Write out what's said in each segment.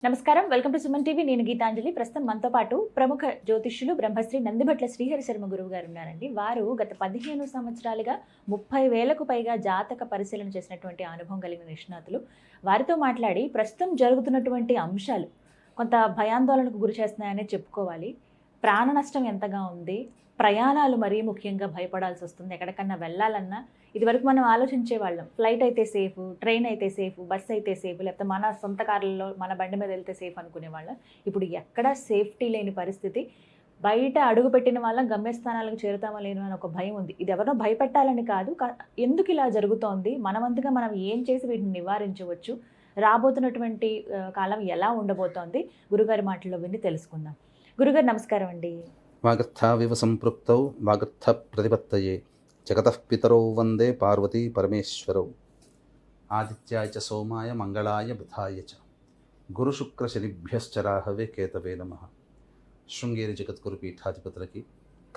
నమస్కారం, welcome to Suman TV. నేను గీతాంజలి. ప్రస్తుతం మనతో పాటు ప్రముఖ జ్యోతిష్యులు బ్రహ్మశ్రీ నందిభట్ల శ్రీహరి శర్మ గురువు గారు ఉన్నారండి. వారు గత 15 సంవత్సరాలుగా 30,000కు పైగా జాతక పరిశీలన చేసినటువంటి అనుభవం కలిగిన నిష్ణాతులు. వారితో మాట్లాడి ప్రస్తుతం జరుగుతున్నటువంటి అంశాలు కొంత భయాందోళనకు గురి చేస్తున్నాయనే చెప్పుకోవాలి. ప్రాణ నష్టం ఎంతగా ఉంది, ప్రయాణాలు మరీ ముఖ్యంగా భయపడాల్సి వస్తుంది. ఎక్కడికన్నా వెళ్ళాలన్నా ఇదివరకు మనం ఆలోచించే వాళ్ళం, ఫ్లైట్ అయితే సేఫ్, ట్రైన్ అయితే సేఫ్, బస్ అయితే సేఫ్, లేకపోతే మన సొంత కార్లలో మన బండి మీద వెళ్తే సేఫ్ అనుకునేవాళ్ళం. ఇప్పుడు ఎక్కడ సేఫ్టీ లేని పరిస్థితి. బయట అడుగుపెట్టిన వాళ్ళం గమ్యస్థానాలకు చేరుతామో లేను అని ఒక భయం ఉంది. ఇది ఎవరినో భయపెట్టాలని కాదు, ఎందుకు ఇలా జరుగుతోంది, మనవంతుగా మనం ఏం చేసి వీటిని నివారించవచ్చు, రాబోతున్నటువంటి కాలం ఎలా ఉండబోతోంది, గురుగారి మాటల్లో విని తెలుసుకుందాం. గురుగారు నమస్కారం అండి. వాగర్థావివ సంపృక్తౌ వాగర్థ ప్రతిపత్తయే జగతః పితరౌ వందే పార్వతీ పరమేశ్వరౌ ఆదిత్యాయ చ సోమాయ మంగళాయ బుధాయ చ గురుశుక్రశనిభ్యశ్చ రాహవే కేతవే నమః. శృంగేరి జగద్గురు పీఠాధిపతులకి,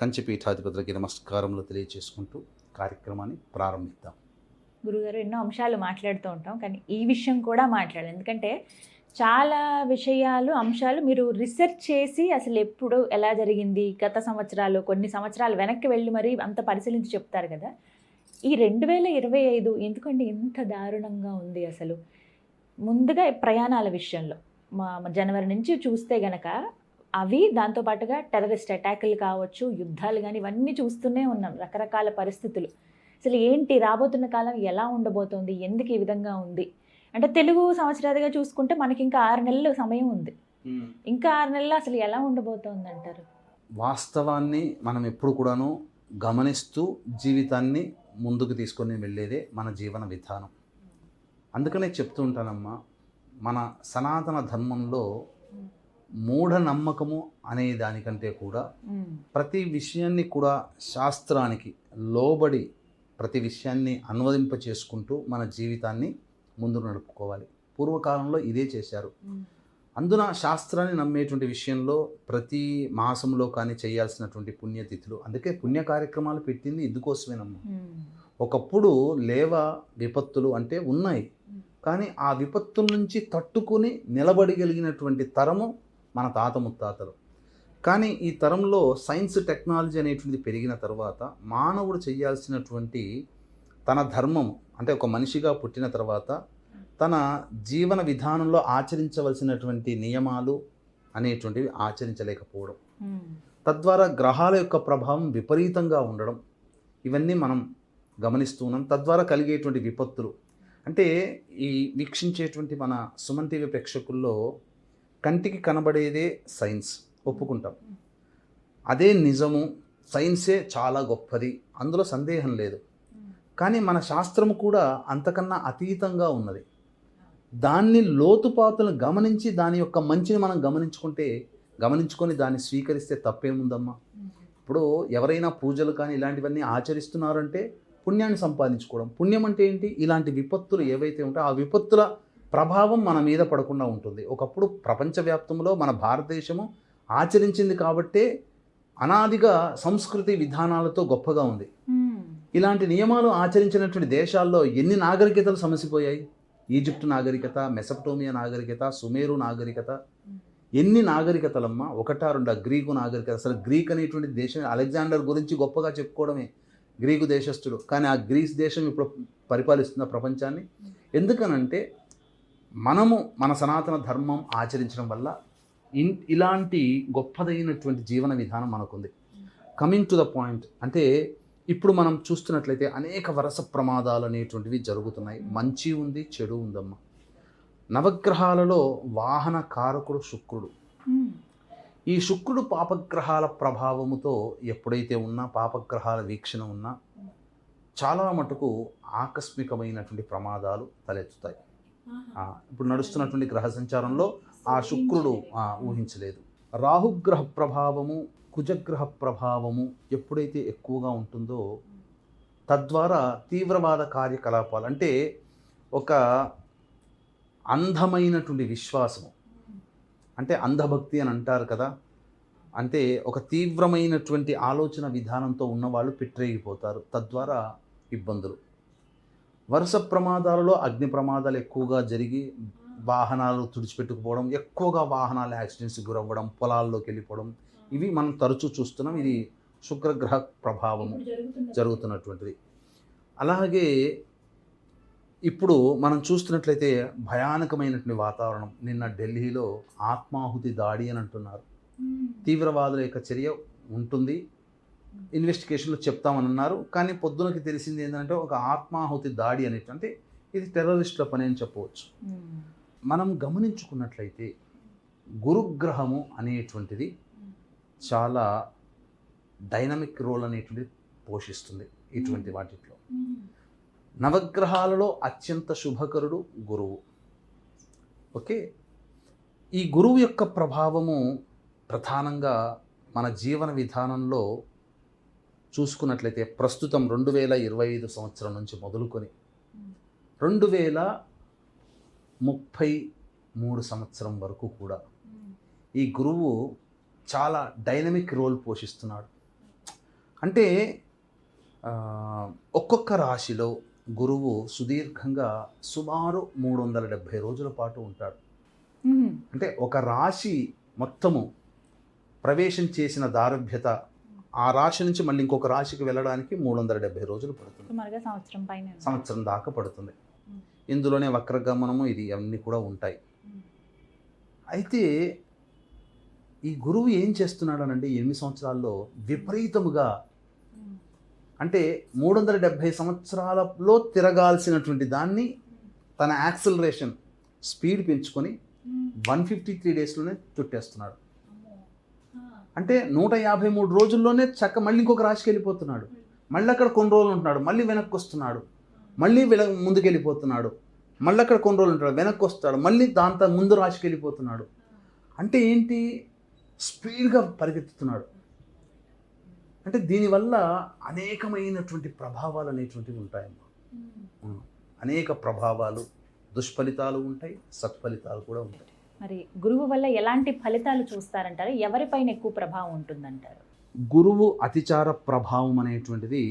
కంచి పీఠాధిపతులకి నమస్కారములు తెలియజేసుకుంటూ కార్యక్రమాన్ని ప్రారంభిద్దాం. గురుగారు, ఎన్నో అంశాలు మాట్లాడుతూ ఉంటాం, కానీ ఈ విషయం కూడా మాట్లాడాలి. ఎందుకంటే చాలా విషయాలు, అంశాలు మీరు రీసెర్చ్ చేసి అసలు ఎప్పుడు ఎలా జరిగింది, గత సంవత్సరాలు, కొన్ని సంవత్సరాలు వెనక్కి వెళ్ళి మరీ అంత పరిశీలించి చెప్తారు కదా. ఈ 2025 ఎందుకండి ఇంత దారుణంగా ఉంది అసలు? ముందుగా ప్రయాణాల విషయంలో మా జనవరి నుంచి చూస్తే గనక అవి, దాంతోపాటుగా టెర్రరిస్ట్ అటాకులు కావచ్చు, యుద్ధాలు కానీ, ఇవన్నీ చూస్తూనే ఉన్నాం, రకరకాల పరిస్థితులు. అసలు ఏంటి రాబోతున్న కాలం ఎలా ఉండబోతోంది, ఎందుకు ఈ విధంగా ఉంది అంటే తెలుగు సంవత్సరాలుగా చూసుకుంటే మనకి ఇంకా 6 నెలలు సమయం ఉంది. ఇంకా 6 నెలలు అసలు ఎలా ఉండబోతోంది అంటారు? వాస్తవాన్ని మనం ఎప్పుడు కూడాను గమనిస్తూ జీవితాన్ని ముందుకు తీసుకొని వెళ్ళేదే మన జీవన విధానం. అందుకనే చెప్తూ ఉంటానమ్మా, మన సనాతన ధర్మంలో మూఢనమ్మకము అనే దానికంటే కూడా ప్రతి విషయాన్ని కూడా శాస్త్రానికి లోబడి ప్రతి విషయాన్ని అన్వయింప చేసుకుంటూ మన జీవితాన్ని ముందు నడుపుకోవాలి. పూర్వకాలంలో ఇదే చేశారు. అందున శాస్త్రాన్ని నమ్మేటువంటి విషయంలో ప్రతి మాసంలో కానీ చేయాల్సినటువంటి పుణ్యతిథులు, అందుకే పుణ్య కార్యక్రమాలు పెట్టింది ఇందుకోసమేనమ్మా. ఒకప్పుడు విపత్తులు అంటే ఉన్నాయి, కానీ ఆ విపత్తుల నుంచి తట్టుకుని నిలబడగలిగినటువంటి తరము మన తాత ముత్తాతలు. కానీ ఈ తరంలో సైన్స్ టెక్నాలజీ అనేటువంటిది పెరిగిన తర్వాత మానవుడు చేయాల్సినటువంటి తన ధర్మము, అంటే ఒక మనిషిగా పుట్టిన తర్వాత తన జీవన విధానంలో ఆచరించవలసినటువంటి నియమాలు అనేటువంటివి ఆచరించలేకపోవడం, తద్వారా గ్రహాల యొక్క ప్రభావం విపరీతంగా ఉండడం, ఇవన్నీ మనం గమనిస్తున్నాం. తద్వారా కలిగేటువంటి విపత్తులు అంటే ఈ వీక్షించేటువంటి మన సుమన్ టీవీ ప్రేక్షకుల్లో కంటికి కనబడేదే సైన్స్, ఒప్పుకుంటాం. అదే నిజము, సైన్సే చాలా గొప్పది, అందులో సందేహం లేదు. కానీ మన శాస్త్రము కూడా అంతకన్నా అతీతంగా ఉన్నది. దాన్ని లోతుపాతులను గమనించి దాని యొక్క మంచిని మనం గమనించుకొని దాన్ని స్వీకరిస్తే తప్పేముందమ్మా. ఇప్పుడు ఎవరైనా పూజలు కానీ ఇలాంటివన్నీ ఆచరిస్తున్నారంటే పుణ్యాన్ని సంపాదించుకోవడం. పుణ్యం అంటే ఏంటి? ఇలాంటి విపత్తులు ఏవైతే ఉంటాయో ఆ విపత్తుల ప్రభావం మన మీద పడకుండా ఉంటుంది. ఒకప్పుడు ప్రపంచవ్యాప్తంలో మన భారతదేశము ఆచరించింది కాబట్టే అనాదిగా సంస్కృతి విధానాలతో గొప్పగా ఉంది. ఇలాంటి నియమాలు ఆచరించినటువంటి దేశాల్లో ఎన్ని నాగరికతలు సమసిపోయాయి. ఈజిప్ట్ నాగరికత, మెసపటోమియా నాగరికత, సుమేరు నాగరికత, ఎన్ని నాగరికతలమ్మా, ఒకటా రెండా? గ్రీకు నాగరికత, అసలు గ్రీక్ అనేటువంటి దేశం అలెగ్జాండర్ గురించి గొప్పగా చెప్పుకోవడమే గ్రీకు దేశస్థుడు. కానీ ఆ గ్రీస్ దేశం ఇప్పుడు పరిపాలిస్తున్న ప్రపంచాన్ని. ఎందుకనంటే మనము మన సనాతన ధర్మం ఆచరించడం వల్ల ఇలాంటి గొప్పదైనటువంటి జీవన విధానం మనకుంది. కమింగ్ టు ద పాయింట్, అంటే ఇప్పుడు మనం చూస్తున్నట్లయితే అనేక వరుస ప్రమాదాలు అనేటువంటివి జరుగుతున్నాయి. మంచి ఉంది, చెడు ఉందమ్మా. నవగ్రహాలలో వాహన కారకుడు శుక్రుడు. ఈ శుక్రుడు పాపగ్రహాల ప్రభావముతో ఎప్పుడైతే ఉన్నా, పాపగ్రహాల వీక్షణ ఉన్నా, చాలా మటుకు ఆకస్మికమైనటువంటి ప్రమాదాలు తలెత్తుతాయి. ఇప్పుడు నడుస్తున్నటువంటి గ్రహ సంచారంలో ఆ శుక్రుడు ఊహించలేదు. రాహుగ్రహ ప్రభావము, కుజగ్రహ ప్రభావము ఎప్పుడైతే ఎక్కువగా ఉంటుందో తద్వారా తీవ్రవాద కార్యకలాపాలు, అంటే ఒక అంధమైనటువంటి విశ్వాసము, అంటే అంధభక్తి అని అంటారు కదా, అంటే ఒక తీవ్రమైనటువంటి ఆలోచన విధానంతో ఉన్నవాళ్ళు పెట్టరేగిపోతారు, తద్వారా ఇబ్బందులు. వరుస ప్రమాదాలలో అగ్ని ప్రమాదాలు ఎక్కువగా జరిగి వాహనాలు తుడిచిపెట్టుకుపోవడం, ఎక్కువగా వాహనాలు యాక్సిడెంట్స్కి గురవ్వడం, పొలాల్లోకి వెళ్ళిపోవడం, ఇవి మనం తరచూ చూస్తున్నాం. ఇది శుక్రగ్రహ ప్రభావము జరుగుతున్నటువంటిది. అలాగే ఇప్పుడు మనం చూస్తున్నట్లయితే భయానకమైనటువంటి వాతావరణం. నిన్న ఢిల్లీలో ఆత్మాహుతి దాడి అని అంటున్నారు. తీవ్రవాదుల యొక్క చర్య ఉంటుంది, ఇన్వెస్టిగేషన్లో చెప్తామని అన్నారు. కానీ పొద్దునకి తెలిసింది ఏంటంటే ఒక ఆత్మాహుతి దాడి అనేటువంటి, ఇది టెర్రరిస్టుల పని అని చెప్పవచ్చు. మనం గమనించుకున్నట్లయితే గురుగ్రహము అనేటువంటిది చాలా డైనమిక్ రోల్ అనేటువంటిది పోషిస్తుంది ఇటువంటి వాటిలో. నవగ్రహాలలో అత్యంత శుభకరుడు గురువు. ఓకే, ఈ గురువు యొక్క ప్రభావము ప్రధానంగా మన జీవన విధానంలో చూసుకున్నట్లయితే ప్రస్తుతం 2025 సంవత్సరం నుంచి మొదలుకొని 2033 సంవత్సరం వరకు కూడా ఈ గురువు చాలా డైనమిక్ రోల్ పోషిస్తున్నాడు. అంటే ఒక్కొక్క రాశిలో గురువు సుదీర్ఘంగా సుమారు 370 రోజుల పాటు ఉంటాడు. అంటే ఒక రాశి మొత్తము ప్రవేశం చేసిన దారభ్యత ఆ రాశి నుంచి మళ్ళీ ఇంకొక రాశికి వెళ్ళడానికి 370 రోజులు పడుతుంది. సంవత్సరం దాకా పడుతుంది. ఇందులోనే వక్రగమనము ఇది అన్నీ కూడా ఉంటాయి. అయితే ఈ గురువు ఏం చేస్తున్నాడు అనండి 8 సంవత్సరాల్లో విపరీతముగా, అంటే 370 సంవత్సరాలలో తిరగాల్సినటువంటి దాన్ని తన యాక్సిలరేషన్ స్పీడ్ పెంచుకొని 153 డేస్లోనే చుట్టేస్తున్నాడు. అంటే 153 రోజుల్లోనే మళ్ళీ ఇంకొక రాశికి వెళ్ళిపోతున్నాడు. మళ్ళీ అక్కడ కొన్ని రోజులు ఉంటున్నాడు, మళ్ళీ వెనక్కి వస్తున్నాడు, మళ్ళీ ముందుకు వెళ్ళిపోతున్నాడు, మళ్ళీ అక్కడ కొన్ని రోజులు ఉంటాడు, వెనక్కి వస్తాడు, మళ్ళీ దాంతో ముందు రాశికి వెళ్ళిపోతున్నాడు. అంటే ఏంటి, స్పీడ్గా పరిగెత్తుతున్నాడు. అంటే దీనివల్ల అనేకమైనటువంటి ప్రభావాలు అనేటువంటివి ఉంటాయమ్మా. అనేక ప్రభావాలు, దుష్ఫలితాలు ఉంటాయి, సత్ఫలితాలు కూడా ఉంటాయి. మరి గురువు వల్ల ఎలాంటి ఫలితాలు చూస్తారంటారు? ఎవరిపైన ఎక్కువ ప్రభావం ఉంటుందంటారు? గురువు అతిచార ప్రభావం అనేటువంటిది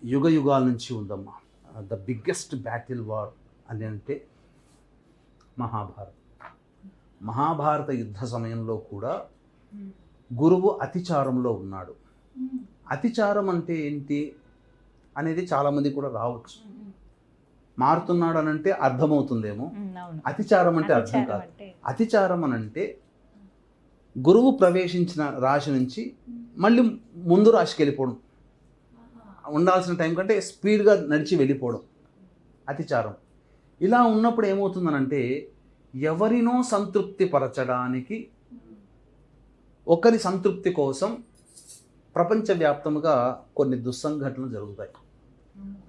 యుగ యుగాల నుంచి ఉందమ్మా. ద బిగ్గెస్ట్ బ్యాటిల్ వార్ అని అంటే మహాభారత యుద్ధ సమయంలో కూడా గురువు అతిచారంలో ఉన్నాడు. అతిచారం అంటే ఏంటి అనేది చాలామంది కూడా రావచ్చు. మారుతున్నాడు అని అంటే అర్థమవుతుందేమో, అతిచారం అంటే అర్థం కాదు. అతిచారం అని అంటే గురువు ప్రవేశించిన రాశి నుంచి మళ్ళీ ముందు రాశికి వెళ్ళిపోవడం, ఉండాల్సిన టైం కంటే స్పీడ్గా నడిచి వెళ్ళిపోవడం అతిచారం. ఇలా ఉన్నప్పుడు ఏమవుతుందనంటే ఎవరినో సంతృప్తి పరచడానికి, ఒకరి సంతృప్తి కోసం ప్రపంచవ్యాప్తంగా కొన్ని దుస్సంఘటనలు జరుగుతాయి.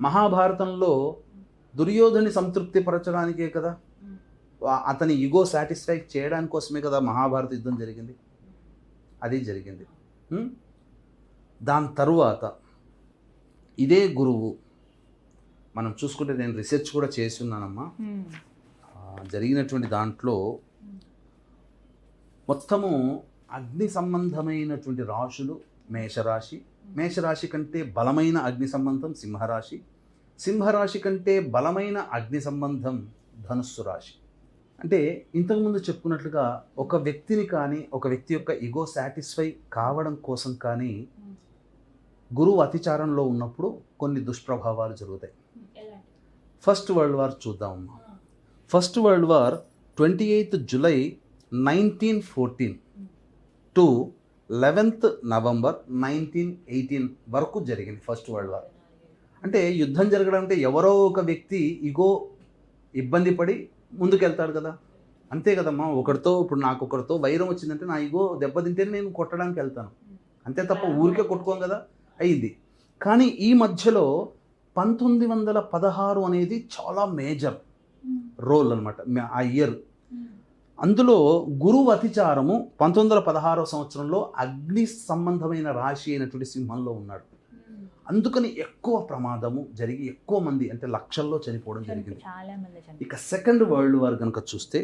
మహాభారతంలో దుర్యోధని సంతృప్తి పరచడానికే కదా, అతని ఈగో సాటిస్ఫై చేయడానికి కోసమే కదా మహాభారత యుద్ధం జరిగింది. అది జరిగింది. దాని తరువాత ఇదే గురువు మనం చూసుకుంటే, నేను రీసెర్చ్ కూడా చేసి ఉన్నానమ్మా, జరిగినటువంటి దాంట్లో మొత్తము అగ్ని సంబంధమైనటువంటి రాశులు మేషరాశి, మేషరాశి కంటే బలమైన అగ్ని సంబంధం సింహరాశి, సింహరాశి కంటే బలమైన అగ్ని సంబంధం ధనుస్సు రాశి. అంటే ఇంతకుముందు చెప్పుకున్నట్లుగా ఒక వ్యక్తిని కానీ, ఒక వ్యక్తి యొక్క ఈగో సాటిస్ఫై కావడం కోసం కానీ గురువు అతిచారంలో ఉన్నప్పుడు కొన్ని దుష్ప్రభావాలు జరుగుతాయి. ఫస్ట్ వరల్డ్ వార్ చూద్దామమ్మా. First world war 28th July 1914 to 11th November 1918 వరకు జరిగింది ఫస్ట్ వరల్డ్ వార్. అంటే యుద్ధం జరగడం అంటే ఎవరో ఒక వ్యక్తి ఈగో ఇబ్బంది పడి ముందుకెళ్తాడు కదా, అంతే కదమ్మా. ఇప్పుడు నాకు ఒకరితో వైరం వచ్చిందంటే నా ఈగో దెబ్బతింటే నేను కొట్టడానికి వెళ్తాను, అంతే తప్ప ఊరికే కొట్టుకోం కదా, అయింది. కానీ ఈ మధ్యలో 1916 అనేది చాలా మేజర్ రోల్ అనమాట ఆ ఇయర్. అందులో గురువు అతిచారము 1916వ సంవత్సరంలో అగ్ని సంబంధమైన రాశి అయినటువంటి సింహంలో ఉన్నాడు. అందుకని ఎక్కువ ప్రమాదము జరిగి ఎక్కువ మంది అంటే లక్షల్లో చనిపోవడం జరిగింది. ఇక సెకండ్ వరల్డ్ వార్ కనుక చూస్తే,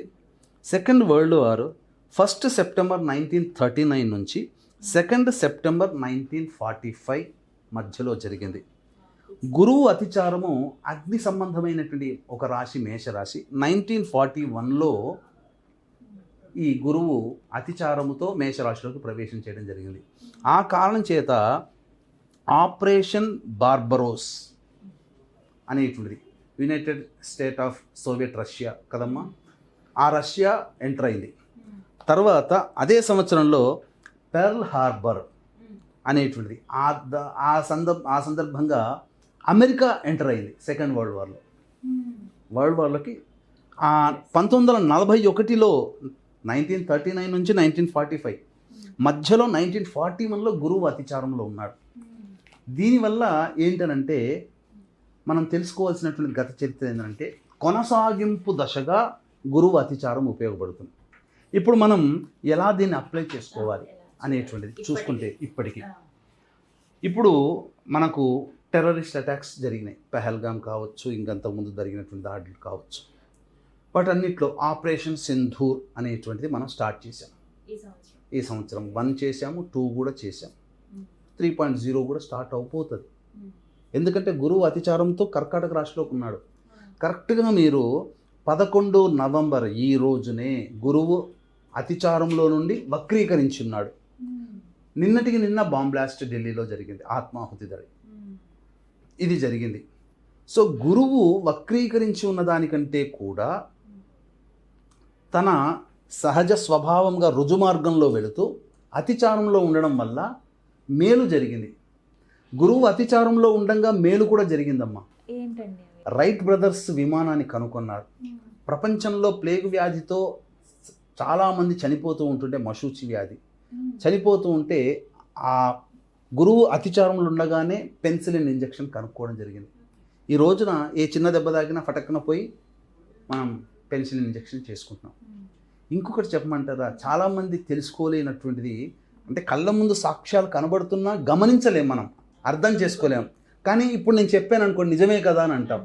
సెకండ్ వరల్డ్ వార్ 1 సెప్టెంబర్ 1939 నుంచి 2 సెప్టెంబర్ 1945 మధ్యలో జరిగింది. గురువు అతిచారము అగ్ని సంబంధమైనటువంటి ఒక రాశి మేషరాశి. 1941లో ఈ గురువు అతిచారముతో మేషరాశిలోకి ప్రవేశం చేయడం జరిగింది. ఆ కారణం చేత ఆపరేషన్ బార్బరోస్ అనేటువంటిది United state of Soviet Russia కదమ్మా, ఆ రష్యా ఎంటర్ అయింది. తర్వాత అదే సంవత్సరంలో పెర్ల్ హార్బర్ అనేటువంటిది ఆ సందర్భంగా అమెరికా ఎంటర్ అయింది సెకండ్ వరల్డ్ వార్లోకి. 1941లో 1939 నుంచి 1945 మధ్యలో 1941లో గురువు అతిచారంలో ఉన్నాడు. దీనివల్ల ఏంటనంటే మనం తెలుసుకోవాల్సినటువంటి గత చరిత్ర ఏంటంటే కొనసాగింపు దశగా గురువు అతిచారం ఉపయోగపడుతుంది. ఇప్పుడు మనం ఎలా దీన్ని అప్లై చేసుకోవాలి అనేటువంటిది చూసుకుంటే ఇప్పుడు మనకు టెర్రరిస్ట్ అటాక్స్ జరిగినాయి. పెహల్గాం కావచ్చు, ఇంకంతకుముందు జరిగినటువంటి దాడులు కావచ్చు. వాటన్నిటిలో ఆపరేషన్ సింధూర్ అనేటువంటిది మనం స్టార్ట్ చేసాం. ఈ సంవత్సరం 1 చేసాము, 2 కూడా చేసాం, 3.0 కూడా స్టార్ట్ అయిపోతుంది. ఎందుకంటే గురువు అతిచారంతో కర్కాటక రాశిలోకి ఉన్నాడు. కరెక్ట్గా మీరు 11 నవంబర్ ఈ రోజునే గురువు అతిచారంలో నుండి వక్రీకరించి ఉన్నాడు. నిన్నటికి నిన్న బాంబ్ బ్లాస్ట్ ఢిల్లీలో జరిగింది, ఆత్మాహుతి దాడి ఇది జరిగింది. సో గురువు వక్రీకరించి ఉన్నదానికంటే కూడా తన సహజ స్వభావంగా రుజుమార్గంలో వెళుతూ అతిచారంలో ఉండడం వల్ల మేలు జరిగింది. గురువు అతిచారంలో ఉండగా మేలు కూడా జరిగిందమ్మా. ఏంటండి? రైట్ బ్రదర్స్ విమానాన్ని కనుగొన్నారు. ప్రపంచంలో ప్లేగు వ్యాధితో చాలామంది చనిపోతూ ఉంటుంటే, మశూచి వ్యాధి చనిపోతూ ఉంటే, ఆ గురువు అతిచారంలో ఉండగానే పెన్సిలిన్ ఇంజెక్షన్ కనుక్కోవడం జరిగింది. ఈ రోజున ఏ చిన్న దెబ్బ తాగినా ఫటక్కున పోయి మనం పెన్సిలిన్ ఇంజెక్షన్ చేసుకుంటున్నాం. ఇంకొకటి చెప్పమంటారా, చాలామంది తెలుసుకోలేనటువంటిది అంటే కళ్ళ ముందు సాక్ష్యాలు కనబడుతున్నా గమనించలేం, మనం అర్థం చేసుకోలేం. కానీ ఇప్పుడు నేను చెప్పాను అనుకోండి, నిజమే కదా అని అంటాం.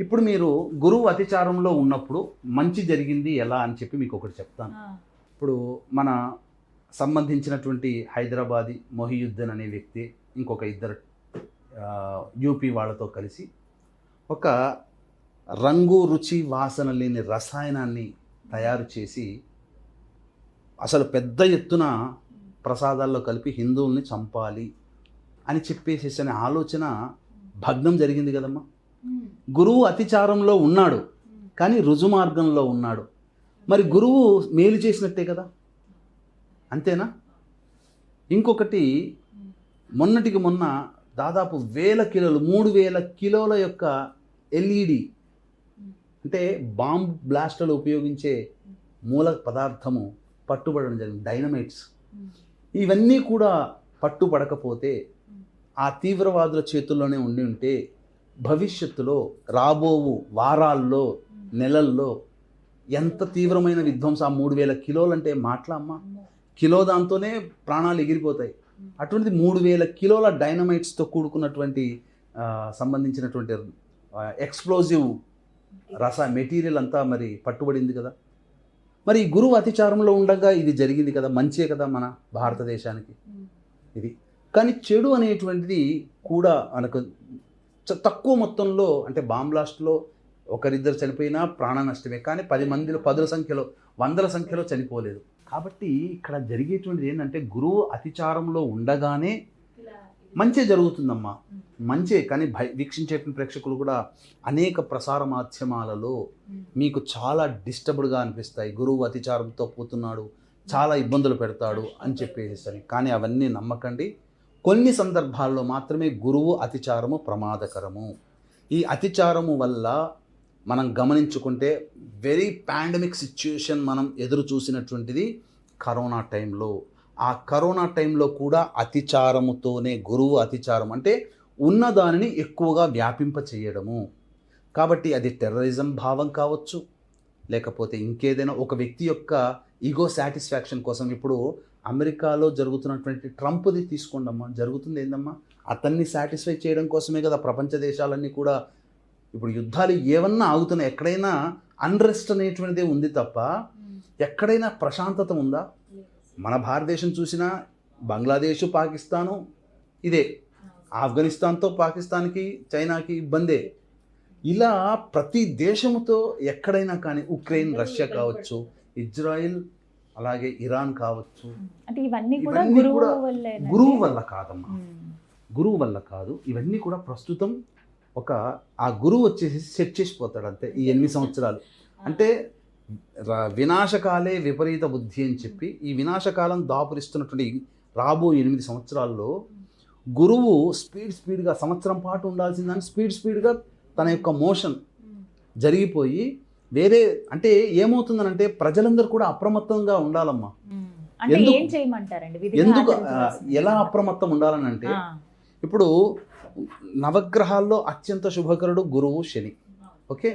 ఇప్పుడు మీరు గురువు అతిచారంలో ఉన్నప్పుడు మంచి జరిగింది ఎలా అని చెప్పి మీకు ఒకటి చెప్తాను. ఇప్పుడు మన సంబంధించినటువంటి హైదరాబాదీ మొహియుద్దీన్ అనే వ్యక్తి ఇంకొక ఇద్దరు యూపీ వాళ్ళతో కలిసి ఒక రంగు రుచి వాసన లేని రసాయనాన్ని తయారు చేసి అసలు పెద్ద ఎత్తున ప్రసాదాల్లో కలిపి హిందువుల్ని చంపాలి అని చెప్పేసేసి అనే ఆలోచన భగ్నం జరిగింది కదమ్మా. గురువు అతిచారంలో ఉన్నాడు కానీ రుజుమార్గంలో ఉన్నాడు. మరి గురువు మేలు చేసినట్టే కదా, అంతేనా? ఇంకొకటి, మొన్నటికి మొన్న దాదాపు 1000 కిలోలు 3000 కిలోల యొక్క ఎల్ఈడి అంటే బాంబ్ బ్లాస్టర్లు ఉపయోగించే మూల పదార్థము పట్టుబడడం జరిగింది, డైనమైట్స్. ఇవన్నీ కూడా పట్టుబడకపోతే ఆ తీవ్రవాదుల చేతుల్లోనే ఉండి ఉంటే భవిష్యత్తులో రాబోవు వారాల్లో నెలల్లో ఎంత తీవ్రమైన విధ్వంసం. ఆ 3000 కిలోలు అంటే మాట్లాడమ్మా, కిలో దాంతోనే ప్రాణాలు ఎగిరిపోతాయి. అటువంటిది 3000 కిలోల డైనమైట్స్తో కూడుకున్నటువంటి సంబంధించినటువంటి ఎక్స్ప్లోజివ్ మెటీరియల్ అంతా మరి పట్టుబడింది కదా. మరి ఈ గురువు అతిచారంలో ఉండగా ఇది జరిగింది కదా, మంచే కదా మన భారతదేశానికి ఇది. కానీ చెడు అనేటువంటిది కూడా మనకు తక్కువ మొత్తంలో, అంటే బాంబ్ బ్లాస్ట్లో ఒకరిద్దరు చనిపోయినా ప్రాణ నష్టమే, కానీ 10 మందిలో 10ల సంఖ్యలో 100ల సంఖ్యలో చనిపోలేదు. కాబట్టి ఇక్కడ జరిగేటువంటిది ఏంటంటే గురువు అతిచారంలో ఉండగానే మంచే జరుగుతుందమ్మా, మంచే. కానీ వీక్షించేటువంటి ప్రేక్షకులు కూడా అనేక ప్రసార మాధ్యమాలలో మీకు చాలా డిస్టర్బ్డ్గా అనిపిస్తాయి. గురువు అతిచారంతో పోతున్నాడు, చాలా ఇబ్బందులు పెడతాడు అని చెప్పేసి. కానీ అవన్నీ నమ్మకండి. కొన్ని సందర్భాల్లో మాత్రమే గురువు అతిచారము ప్రమాదకరము. ఈ అతిచారము వల్ల మనం గమనించుకుంటే వెరీ పాండమిక్ సిచ్యుయేషన్ మనం ఎదురు చూసినటువంటిది కరోనా టైంలో. ఆ కరోనా టైంలో కూడా అతిచారముతోనే, గురువు అతిచారం అంటే ఉన్నదానిని ఎక్కువగా వ్యాపింప చేయడము. కాబట్టి అది టెర్రరిజం భావం కావచ్చు, లేకపోతే ఇంకేదైనా ఒక వ్యక్తి యొక్క ఈగో సాటిస్ఫాక్షన్ కోసం. ఇప్పుడు అమెరికాలో జరుగుతున్నటువంటి ట్రంప్ది తీసుకోండమ్మా, జరుగుతుంది ఏందమ్మా, అతన్ని సాటిస్ఫై చేయడం కోసమే కదా ప్రపంచ దేశాలన్నీ కూడా ఇప్పుడు యుద్ధాలు ఏమన్నా ఆగుతున్నాయి. ఎక్కడైనా అన్రెస్ట్ అనేటువంటిదే ఉంది తప్ప ఎక్కడైనా ప్రశాంతత ఉందా? మన భారతదేశం చూసినా బంగ్లాదేశ్, పాకిస్తాను ఇదే. ఆఫ్ఘనిస్తాన్తో పాకిస్తాన్కి చైనాకి ఇబ్బందే. ఇలా ప్రతి దేశంతో ఎక్కడైనా కానీ ఉక్రెయిన్ రష్యా కావచ్చు, ఇజ్రాయిల్ అలాగే ఇరాన్ కావచ్చు, అంటే ఇవన్నీ కూడా ఇవన్నీ గురువు కూడా వల్లేనండి? గురువు వల్ల కాదమ్మా, గురువు వల్ల కాదు. ఇవన్నీ కూడా ప్రస్తుతం ఆ గురువు వచ్చేసి సెట్ చేసిపోతాడు అంతే ఈ 8 సంవత్సరాలు. అంటే వినాశకాలే విపరీత బుద్ధి అని చెప్పి ఈ వినాశకాలం దాపురిస్తున్నటువంటి రాబో 8 సంవత్సరాల్లో గురువు స్పీడ్గా సంవత్సరం పాటు ఉండాల్సిందని స్పీడ్గా తన యొక్క మోషన్ జరిగిపోయి వేరే, అంటే ఏమవుతుందనంటే ప్రజలందరూ కూడా అప్రమత్తంగా ఉండాలమ్మా. అంటే ఏం చేయమంటారండి? విధిగా ఎందుకు ఆచరించవలసింది ఎలా ఏంటంటే? అప్రమత్తం ఉండాలని అంటే, ఇప్పుడు నవగ్రహాల్లో అత్యంత శుభకరుడు గురువు శని. ఓకే,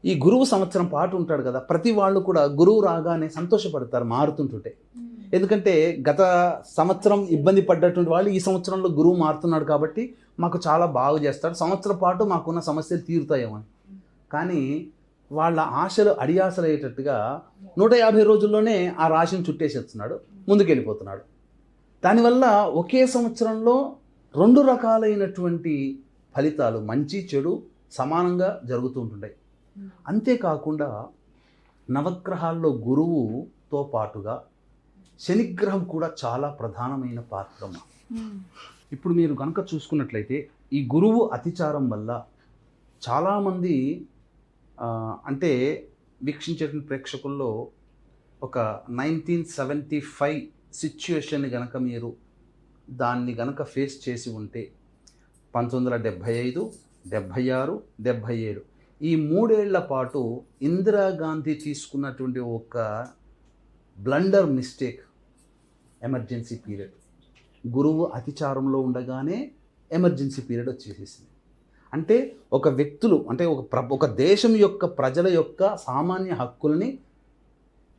ఈ గురువు సంవత్సరం పాటు ఉంటాడు కదా, ప్రతి వాళ్ళు కూడా గురువు రాగానే సంతోషపడతారు మారుతుంటుంటే. ఎందుకంటే గత సంవత్సరం ఇబ్బంది పడ్డటువంటి వాళ్ళు ఈ సంవత్సరంలో గురువు మారుతున్నాడు కాబట్టి మాకు చాలా బాగా చేస్తాడు, సంవత్సరం పాటు మాకున్న సమస్యలు తీరుతాయేమని. కానీ వాళ్ళ ఆశలు అడియాసలు అయ్యేటట్టుగా 150 రోజుల్లోనే ఆ రాశిని చుట్టేసేస్తున్నాడు, ముందుకెళ్ళిపోతున్నాడు. దానివల్ల ఒకే సంవత్సరంలో 2 రకాలైనటువంటి ఫలితాలు మంచి చెడు సమానంగా జరుగుతూ ఉంటుంటాయి. అంతేకాకుండా నవగ్రహాల్లో గురువుతో పాటుగా శనిగ్రహం కూడా చాలా ప్రధానమైన పాత్ర. ఇప్పుడు మీరు కనుక చూసుకున్నట్లయితే ఈ గురువు అతిచారం వల్ల చాలామంది అంటే వీక్షించేటువంటి ప్రేక్షకుల్లో ఒక 1975 సిచ్యుయేషన్ని కనుక మీరు దాన్ని కనుక ఫేస్ చేసి ఉంటే 1975, 76, 77 ఈ 3 ఏళ్ల పాటు ఇందిరాగాంధీ తీసుకున్నటువంటి ఒక బ్లండర్ మిస్టేక్ ఎమర్జెన్సీ పీరియడ్. గురువు అతిచారంలో ఉండగానే ఎమర్జెన్సీ పీరియడ్ వచ్చేసేసింది. అంటే ఒక వ్యక్తులు అంటే ఒక దేశం యొక్క ప్రజల యొక్క సామాన్య హక్కులని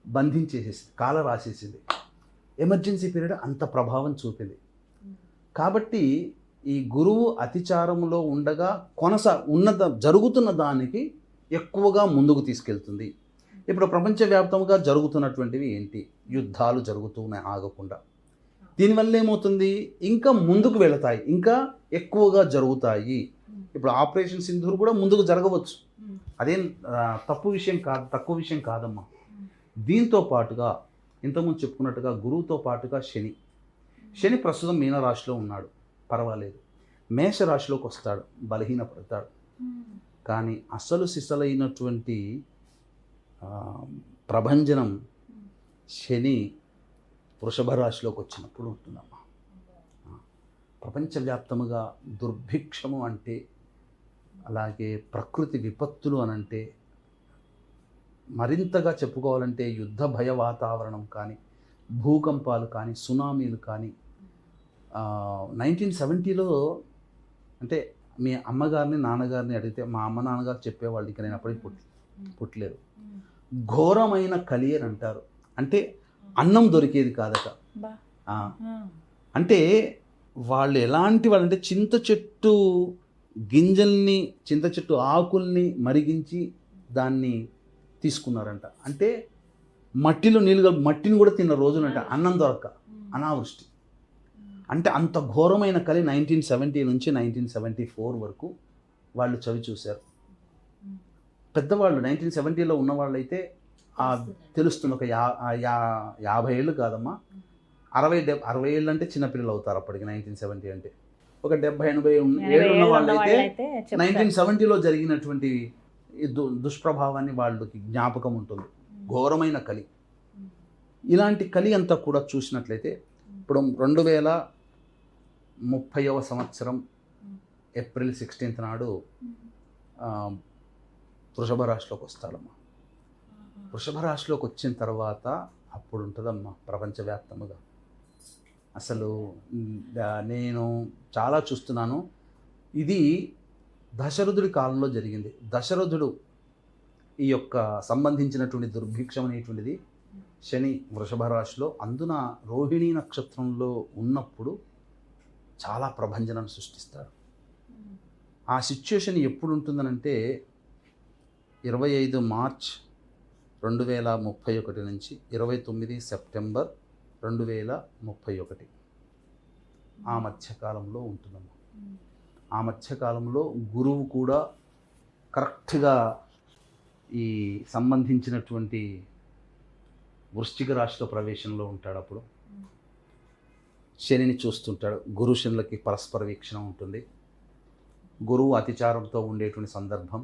బంధించేసేసింది, కాల రాసేసింది. ఎమర్జెన్సీ పీరియడ్ అంత ప్రభావం చూపింది. కాబట్టి ఈ గురువు అతిచారంలో ఉండగా జరుగుతున్న దానికి ఎక్కువగా ముందుకు తీసుకెళ్తుంది. ఇప్పుడు ప్రపంచవ్యాప్తంగా జరుగుతున్నటువంటివి ఏంటి? యుద్ధాలు జరుగుతూనే ఆగకుండా. దీనివల్ల ఏమవుతుంది? ఇంకా ముందుకు వెళతాయి, ఇంకా ఎక్కువగా జరుగుతాయి. ఇప్పుడు ఆపరేషన్ సింధూర్ కూడా ముందుకు జరగవచ్చు, అదేం తక్కువ విషయం కాదమ్మా. దీంతో పాటుగా ఇంతకుముందు చెప్పుకున్నట్టుగా గురువుతో పాటుగా శని ప్రస్తుతం మీనరాశిలో ఉన్నాడు, పర్వాలేదు. మేషరాశిలోకి వస్తాడు, బలహీనపడతాడు. కానీ అసలు సిసలైనటువంటి ప్రభంజనం శని వృషభ రాశిలోకి వచ్చినప్పుడు ఉంటుందమ్మా. ప్రపంచవ్యాప్తముగా దుర్భిక్షము అంటే, అలాగే ప్రకృతి విపత్తులు అనంటే, మరింతగా చెప్పుకోవాలంటే యుద్ధ భయ వాతావరణం కానీ, భూకంపాలు కానీ, సునామీలు కానీ. 1970లో అంటే మీ అమ్మగారిని నాన్నగారిని అడిగితే మా అమ్మ నాన్నగారు చెప్పేవాళ్ళు, ఇక నేను అప్పటికి పుట్టలేదు. ఘోరమైన కలి అని అంటారు. అంటే అన్నం దొరికేది కాదట. అంటే వాళ్ళు ఎలాంటి వాళ్ళు అంటే చింత చెట్టు ఆకుల్ని మరిగించి దాన్ని తీసుకున్నారంట. అంటే మట్టిని కూడా తిన్న రోజులంట, అన్నం దొరక్క, అనావృష్టి. అంటే అంత ఘోరమైన కలి 1970 నుంచి 1974 వరకు వాళ్ళు చవి చూశారు. పెద్దవాళ్ళు 1970లో ఉన్నవాళ్ళు అయితే తెలుస్తుంది. ఒక 50 ఏళ్ళు కాదమ్మా, 60 ఏళ్ళు అంటే చిన్నపిల్లలు అవుతారు అప్పటికి. 1970 అంటే ఒక 70-80 ఏళ్ళు ఉన్న వాళ్ళైతే 1970లో జరిగినటువంటి దుష్ప్రభావాన్ని వాళ్ళకి జ్ఞాపకం ఉంటుంది. ఘోరమైన కలి. ఇలాంటి కలి అంతా కూడా చూసినట్లయితే ఇప్పుడు 2030వ సంవత్సరం ఏప్రిల్ 16 నాడు వృషభ రాశిలోకి వస్తాడమ్మా. వృషభ రాశిలోకి వచ్చిన తర్వాత అప్పుడు ఉంటుందమ్మా ప్రపంచవ్యాప్తముగా. అసలు నేను చాలా చూస్తున్నాను. ఇది దశరథుడి కాలంలో జరిగింది. దశరథుడు ఈ యొక్క సంబంధించినటువంటి దుర్భిక్షం అనేటువంటిది శని వృషభ రాశిలో, అందున రోహిణీ నక్షత్రంలో ఉన్నప్పుడు చాలా ప్రభంజనాన్ని సృష్టిస్తాడు. ఆ సిచ్యుయేషన్ ఎప్పుడు ఉంటుందనంటే 25 మార్చ్ 2031 నుంచి 29 సెప్టెంబర్ 2031 ఆ మధ్యకాలంలో ఉంటుందమ్మా. ఆ మధ్యకాలంలో గురువు కూడా కరెక్ట్గా ఈ సంబంధించినటువంటి వృశ్చిక రాశిలో ప్రవేశంలో ఉంటాడు. అప్పుడు శనిని చూస్తుంటాడు. గురు శనులకి పరస్పర వీక్షణ ఉంటుంది. గురువు అతిచారంతో ఉండేటువంటి సందర్భం.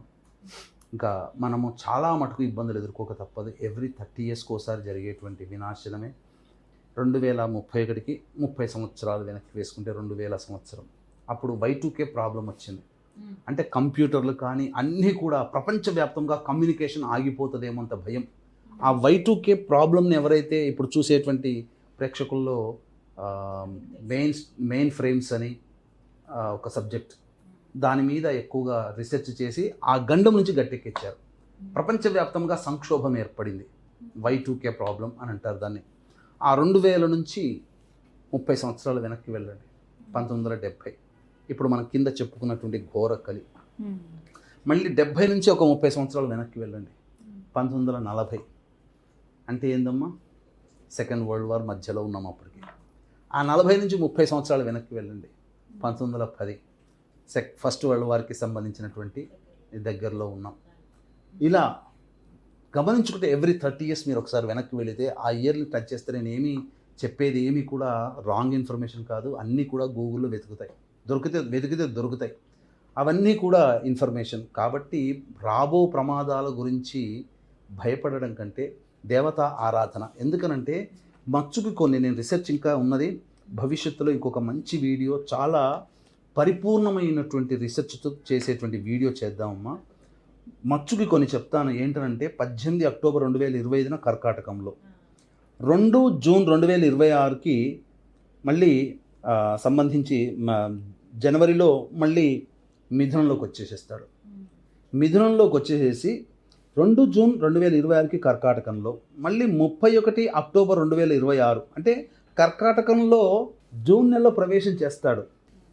ఇంకా మనము చాలా మటుకు ఇబ్బందులు ఎదుర్కోక తప్పదు. ఎవ్రీ 30 ఇయర్స్కి ఒకసారి జరిగేటువంటి వినాశనమే. 2031కి 30 సంవత్సరాలు వెనక్కి వేసుకుంటే 2000 సంవత్సరం. అప్పుడు Y2K ప్రాబ్లం వచ్చింది. అంటే కంప్యూటర్లు కానీ అన్నీ కూడా ప్రపంచవ్యాప్తంగా కమ్యూనికేషన్ ఆగిపోతుందేమో అంత భయం. ఆ Y2K ప్రాబ్లమ్ని ఎవరైతే ఇప్పుడు చూసేటువంటి ప్రేక్షకుల్లో మెయిన్ ఫ్రేమ్స్ అని ఒక సబ్జెక్ట్, దాని మీద ఎక్కువగా రీసెర్చ్ చేసి ఆ గండం నుంచి గట్టెక్కించారు. ప్రపంచవ్యాప్తంగా సంక్షోభం ఏర్పడింది. Y2K ప్రాబ్లం అని అంటారు దాన్ని. ఆ 2000 నుంచి 30 సంవత్సరాలు వెనక్కి వెళ్ళండి, 1970. ఇప్పుడు మనం కింద చెప్పుకున్నటువంటి ఘోరకలి. మళ్ళీ 70 నుంచి ఒక 30 సంవత్సరాలు వెనక్కి వెళ్ళండి, 1940. అంటే ఏందమ్మా, సెకండ్ వరల్డ్ వార్ మధ్యలో ఉన్నాం అప్పటికి. ఆ 40 నుంచి 30 సంవత్సరాలు వెనక్కి వెళ్ళండి, 1910. ఫస్ట్ వరల్డ్ వార్కి సంబంధించినటువంటి దగ్గరలో ఉన్నాం. ఇలా గమనించుకుంటే ఎవ్రీ 30 ఇయర్స్ మీరు ఒకసారి వెనక్కి వెళితే ఆ ఇయర్ని టచ్ చేస్తే నేను ఏమీ చెప్పేది ఏమీ కూడా రాంగ్ ఇన్ఫర్మేషన్ కాదు. అన్నీ కూడా గూగుల్లో వెతికితే దొరుకుతాయి. అవన్నీ కూడా ఇన్ఫర్మేషన్. కాబట్టి రాబో ప్రమాదాల గురించి భయపడడం కంటే దేవతా ఆరాధన. ఎందుకనంటే మచ్చుకి కొన్ని, నేను రీసెర్చ్ ఇంకా ఉన్నది, భవిష్యత్తులో ఇంకొక మంచి వీడియో, చాలా పరిపూర్ణమైనటువంటి రీసెర్చ్తో చేసేటువంటి వీడియో చేద్దామమ్మా. మచ్చుకి కొన్ని చెప్తాను. ఏంటంటే 18 అక్టోబర్ 2025 కర్కాటకంలో, 2 జూన్ 2026కి మళ్ళీ సంబంధించి జనవరిలో మళ్ళీ మిథునంలోకి వచ్చేసేస్తాడు. మిథునంలోకి వచ్చేసేసి 2 జూన్ 2026కి కర్కాటకంలో, మళ్ళీ 31 అక్టోబర్ 2026 అంటే కర్కాటకంలో జూన్ నెలలో ప్రవేశం చేస్తాడు.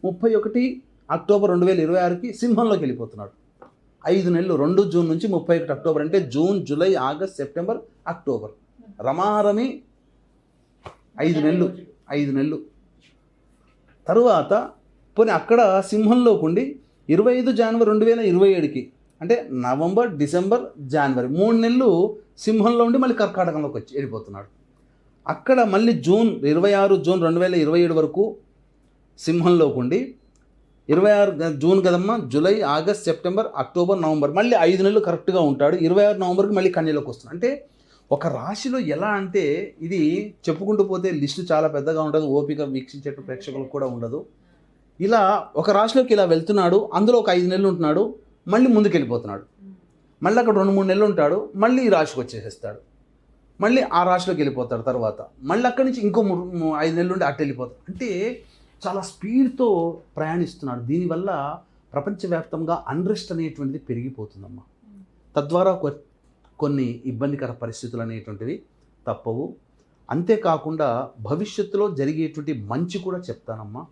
31 అక్టోబర్ 2026కి సింహంలోకి వెళ్ళిపోతున్నాడు. 5 నెలలు, 2 జూన్ నుంచి 31 అక్టోబర్ అంటే June, July, August, September, October, రమారమి 5 నెలలు. తరువాత పోనీ అక్కడ సింహంలోకి ఉండి 25 జనవరి 2027కి అంటే నవంబర్, డిసెంబర్, జనవరి 3 నెలలు సింహంలో ఉండి మళ్ళీ కర్కాటకంలోకి వచ్చి వెళ్ళిపోతున్నాడు. అక్కడ మళ్ళీ 26 జూన్ 2027 వరకు సింహంలోకి ఉండి 26 జూన్ కదమ్మా, July, August, September, October, November, మళ్ళీ 5 నెలలు కరెక్ట్గా ఉంటాడు. 26 నవంబర్కి మళ్ళీ కన్యలోకి వస్తున్నాడు. అంటే ఒక రాశిలో ఎలా అంటే ఇది చెప్పుకుంటూ పోతే లిస్టు చాలా పెద్దగా ఉంటుంది, ఓపిక వీక్షించే ప్రేక్షకులకు కూడా ఉండదు. ఇలా ఒక రాశిలోకి ఇలా వెళ్తున్నాడు, అందులో ఒక 5 నెలలు ఉంటున్నాడు, మళ్ళీ ముందుకు వెళ్ళిపోతున్నాడు, మళ్ళీ అక్కడ 2-3 నెలలు ఉంటాడు, మళ్ళీ ఈ రాశికి వచ్చేసేస్తాడు, మళ్ళీ ఆ రాశిలోకి వెళ్ళిపోతాడు. తర్వాత మళ్ళీ అక్కడి నుంచి ఇంకో 5 నెలలు ఉండి అటు వెళ్ళిపోతాడు. అంటే చాలా స్పీడ్తో ప్రయాణిస్తున్నాడు. దీనివల్ల ప్రపంచవ్యాప్తంగా అన్రెస్ట్ అనేటువంటిది పెరిగిపోతుందమ్మా. తద్వారా కొన్ని ఇబ్బందికర పరిస్థితులు అనేటువంటివి తప్పవు. అంతేకాకుండా భవిష్యత్తులో జరిగేటువంటి మంచి కూడా చెప్తానమ్మా.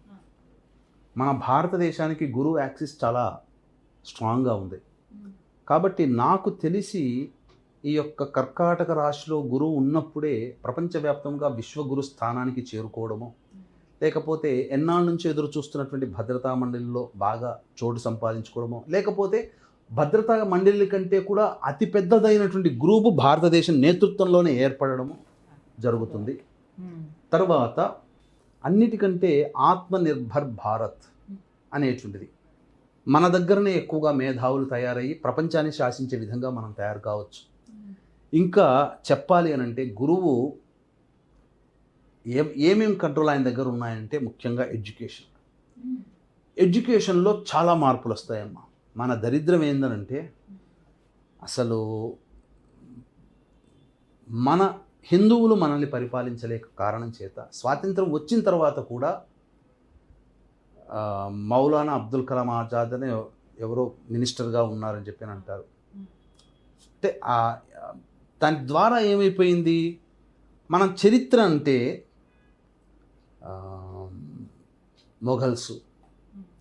మన భారతదేశానికి గురువు యాక్సిస్ చాలా స్ట్రాంగ్గా ఉంది. కాబట్టి నాకు తెలిసి ఈ యొక్క కర్కాటక రాశిలో గురువు ఉన్నప్పుడే ప్రపంచవ్యాప్తంగా విశ్వగురు స్థానానికి చేరుకోవడము, లేకపోతే ఎన్నాళ్ళ నుంచి ఎదురు చూస్తున్నటువంటి భద్రతా మండలిలో బాగా చోటు సంపాదించుకోవడము, లేకపోతే భద్రతా మండలి కంటే కూడా అతిపెద్దదైనటువంటి గ్రూపు భారతదేశం నేతృత్వంలోనే ఏర్పడడము జరుగుతుంది. తర్వాత అన్నిటికంటే ఆత్మనిర్భర్ భారత్ అనేటువంటిది మన దగ్గరనే ఎక్కువగా మేధావులు తయారయ్యి ప్రపంచాన్ని శాసించే విధంగా మనం తయారు కావచ్చు. ఇంకా చెప్పాలి అని అంటే గురువు ఏమేమి కంట్రోల్ ఆయన దగ్గర ఉన్నాయంటే ముఖ్యంగా ఎడ్యుకేషన్లో చాలా మార్పులు వస్తాయమ్మా. మన దరిద్రం ఏందనంటే అసలు మన హిందువులు మనల్ని పరిపాలించలేక కారణం చేత స్వాతంత్రం వచ్చిన తర్వాత కూడా మౌలానా అబ్దుల్ కలాం ఆజాద్ అనే ఎవరో మినిస్టర్గా ఉన్నారని చెప్పి అంటారు. అంటే దాని ద్వారా ఏమైపోయింది, మన చరిత్ర అంటే మొఘల్సు,